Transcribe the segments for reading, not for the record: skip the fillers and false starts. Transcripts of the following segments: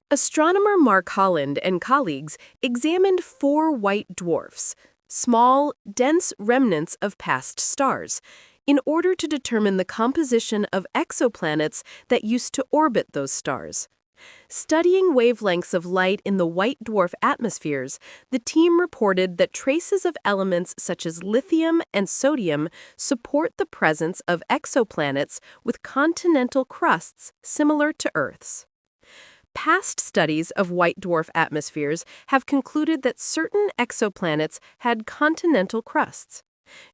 Astronomer Mark Holland and colleagues examined 4 white dwarfs, small, dense remnants of past stars, in order to determine the composition of exoplanets that used to orbit those stars. Studying wavelengths of light in the white dwarf atmospheres, the team reported that traces of elements such as lithium and sodium support the presence of exoplanets with continental crusts similar to Earth's. Past studies of white dwarf atmospheres have concluded that certain exoplanets had continental crusts.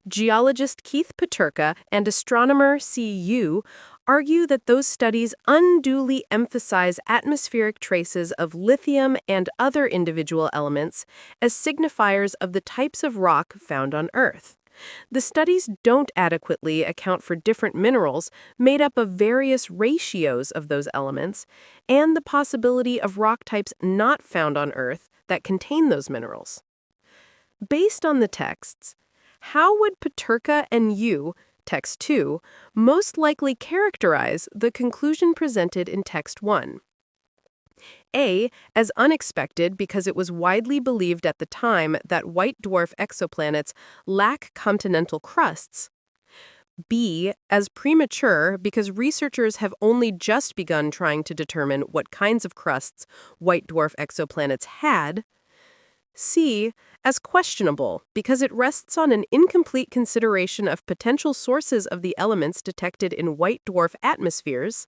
Geologist Keith Putirka and astronomer Siyi Xu argue that those studies unduly emphasize atmospheric traces of lithium and other individual elements as signifiers of the types of rock found on Earth. The studies don't adequately account for different minerals made up of various ratios of those elements and the possibility of rock types not found on Earth that contain those minerals. Based on the texts, how would Putirka and Xu, text 2, most likely characterize the conclusion presented in text 1? A, as unexpected because it was widely believed at the time that white dwarf exoplanets lack continental crusts. B, as premature because researchers have only just begun trying to determine what kinds of crusts white dwarf exoplanets had. C, as questionable because it rests on an incomplete consideration of potential sources of the elements detected in white dwarf atmospheres.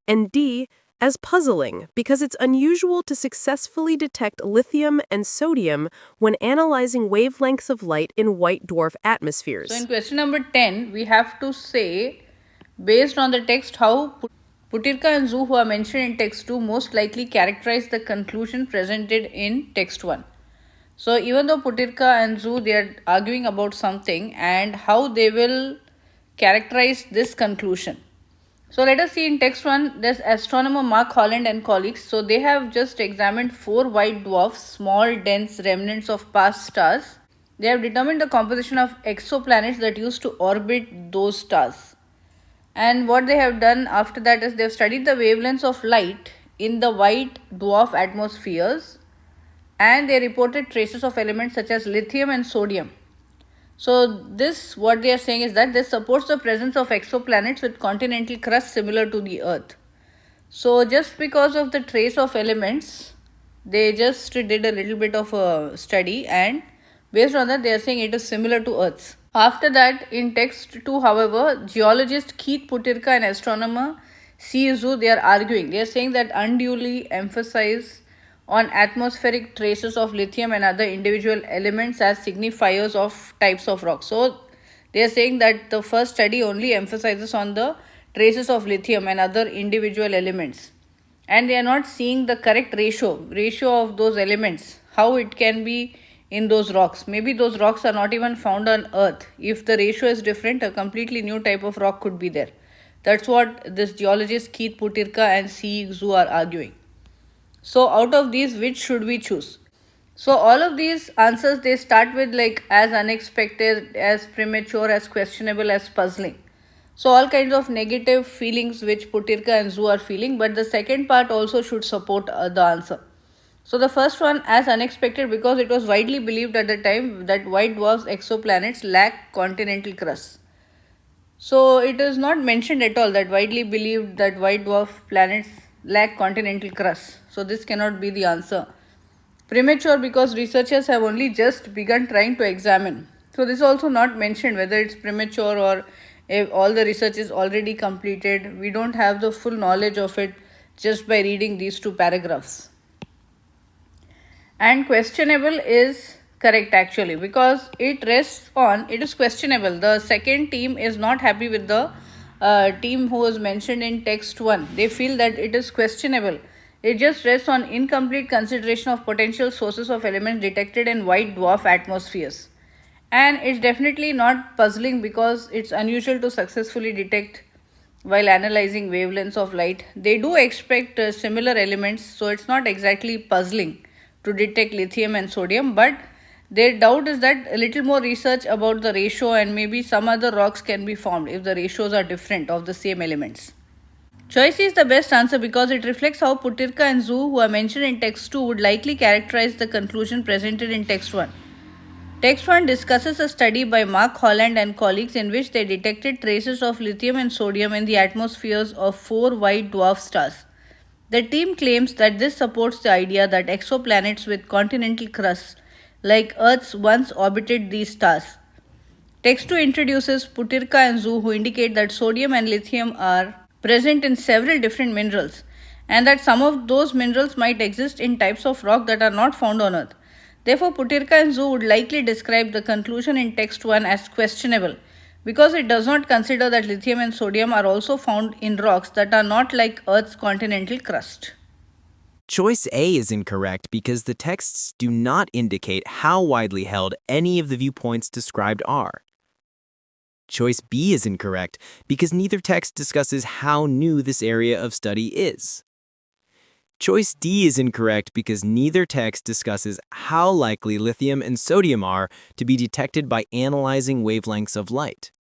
And D, as puzzling because it's unusual to successfully detect lithium and sodium when analyzing wavelengths of light in white dwarf atmospheres. So in question number 10, we have to say, based on the text, how Putirka and Xu, who are mentioned in text 2, most likely characterize the conclusion presented in text 1. So even though Putirka and Xu, they are arguing about something and how they will characterize this conclusion. So let us see in text 1, there's astronomer Mark Holland and colleagues. So they have just examined 4 white dwarfs, small dense remnants of past stars. They have determined the composition of exoplanets that used to orbit those stars. And what they have done after that is they have studied the wavelengths of light in the white dwarf atmospheres, and they reported traces of elements such as lithium and sodium. So this, what they are saying is that this supports the presence of exoplanets with continental crust similar to the Earth. So just because of the trace of elements, they just did a little bit of a study, and based on that they are saying it is similar to Earth's. After that, in text 2, however, geologist Keith Putirka and astronomer Siyi Xu, they are arguing. They are saying that unduly emphasize on atmospheric traces of lithium and other individual elements as signifiers of types of rocks. So they are saying that the first study only emphasizes on the traces of lithium and other individual elements, and they are not seeing the correct ratio of those elements, how it can be in those rocks. Maybe those rocks are not even found on Earth. If the ratio is different, a completely new type of rock could be there. That's what this geologist Keith Putirka and Siyi Xu are arguing. So out of these, which should we choose? So all of these answers, they start with like as unexpected, as premature, as questionable, as puzzling. So all kinds of negative feelings which Putirka and Xu are feeling, but the second part also should support the answer. So the first one, as unexpected because it was widely believed at the time that white dwarf exoplanets lack continental crusts. So it is not mentioned at all that widely believed that white dwarf planets lack continental crust. So this cannot be the answer. Premature because researchers have only just begun trying to examine. So this is also not mentioned whether it's premature or if all the research is already completed. We don't have the full knowledge of it just by reading these 2 paragraphs. And questionable is correct actually because it rests on, it is questionable. The second team is not happy with the team who was mentioned in text 1. They feel that it is questionable. It just rests on incomplete consideration of potential sources of elements detected in white dwarf atmospheres. And it's definitely not puzzling because it's unusual to successfully detect while analyzing wavelengths of light. They do expect similar elements, so it's not exactly puzzling to detect lithium and sodium, but their doubt is that a little more research about the ratio and maybe some other rocks can be formed if the ratios are different of the same elements. Choice is the best answer because it reflects how Putirka and Zhu, who are mentioned in text 2, would likely characterize the conclusion presented in text 1. Text 1 discusses a study by Mark Holland and colleagues in which they detected traces of lithium and sodium in the atmospheres of 4 white dwarf stars. The team claims that this supports the idea that exoplanets with continental crusts, like Earth's, once orbited these stars. Text 2 introduces Putirka and Zhu, who indicate that sodium and lithium are present in several different minerals and that some of those minerals might exist in types of rock that are not found on Earth. Therefore, Putirka and Zhu would likely describe the conclusion in text 1 as questionable because it does not consider that lithium and sodium are also found in rocks that are not like Earth's continental crust. Choice A is incorrect because the texts do not indicate how widely held any of the viewpoints described are. Choice B is incorrect because neither text discusses how new this area of study is. Choice D is incorrect because neither text discusses how likely lithium and sodium are to be detected by analyzing wavelengths of light.